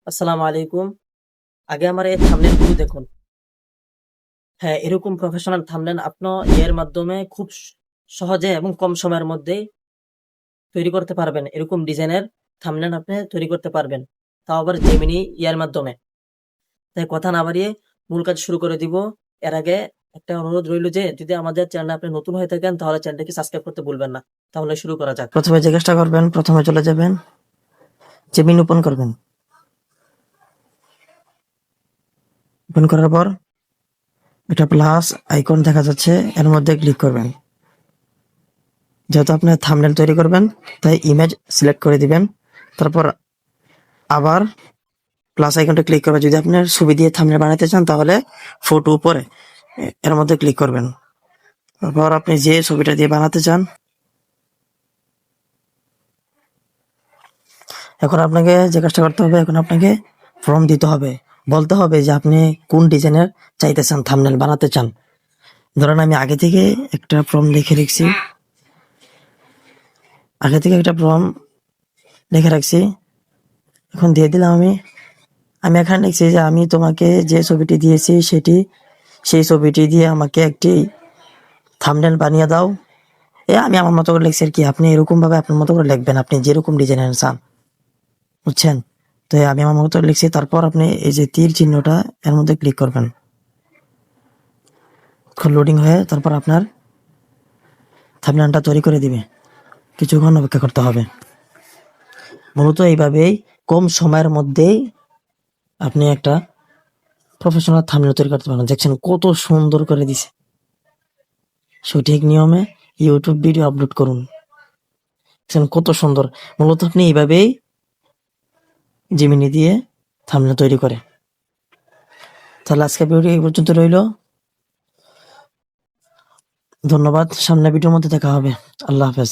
আসসালামু আলাইকুম। আগে আমার এই থাম্বনেল গুলো দেখুন। হ্যাঁ, এরকম প্রফেশনাল থাম্বনেল আপনি এর মাধ্যমে খুব সহজে এবং কম সময়ের মধ্যেই তৈরি করতে পারবেন। এরকম ডিজাইনের থাম্বনেল আপনি তৈরি করতে পারবেন। তাও আবার জেমিনি এর মাধ্যমে। তাই কথা না বাড়িয়ে মূল কাজ শুরু করে দিব। এর আগে একটা অনুরোধ রইল যে যদি আমাদের চ্যানেলে আপনি নতুন হয়ে থাকেন তাহলে চ্যানেলটিকে সাবস্ক্রাইব করতে ভুলবেন না। তাহলে শুরু করা যাক। প্রথমে যে কাজটা করবেন, প্রথমে চলে যাবেন, জেমিনি ওপেন করবেন। ওপেন করার পর একটা প্লাস আইকন দেখা যাচ্ছে, এর মধ্যে ক্লিক করবেন। যেহেতু আপনি থাম্বনেল তৈরি করবেন তাই ইমেজ সিলেক্ট করে দিবেন। তারপর আবার প্লাস আইকনটা ক্লিক করবেন। যদি আপনার ছবি দিয়ে থাম্বনেল বানাতে চান তাহলে ফটো উপরে এর মধ্যে ক্লিক করবেন। তারপর আপনি যে ছবিটা দিয়ে বানাতে চান, এখন আপনাকে যে কাজটা করতে হবে, এখন আপনাকে ফর্ম দিতে হবে, বলতে হবে যে আপনি কোন ডিজাইনের চাইতেছেন থাম্বনেল বানাতে চান। ধরেন আমি আগে থেকে একটা ফর্ম লিখে রেখেছি, এখন দিয়ে দিলাম। আমি এখানে লিখছি যে আমি তোমাকে যে ছবিটি দিয়েছি সেই ছবিটি দিয়ে আমাকে একটি থাম্বনেল বানিয়ে দাও। আমি আমার মতো করে লিখছি আর কি। আপনি এরকম ভাবে আপনার মতো করে লিখবেন, আপনি যেরকম ডিজাইনের চান, বুঝছেন? তো আমি আমার মতো করে লিখছি। তারপর আপনি এই যে তীর চিহ্নটা, এর মধ্যে ক্লিক করবেন। লোডিং হয়ে তারপর আপনার থাম্বনেলটা তৈরি করে দিবে। কিছুক্ষণ অপেক্ষা করতে হবে। মূলত এইভাবেই কম সময়ের মধ্যেই আপনি একটা প্রফেশনাল থাম্বনেল তৈরি করতে পারেন। দেখছেন কত সুন্দর করে দিছে। সঠিক নিয়মে ইউটিউব ভিডিও আপলোড করুন। দেখছেন কত সুন্দর। মূলত আপনি এইভাবেই জেমিনি দিয়ে থাম্বনেল তৈরি করে। তাহলে আজকে ভিডিও এই পর্যন্ত রইল। ধন্যবাদ। সামনে ভিডিওর মধ্যে দেখা হবে। আল্লাহ হাফেজ।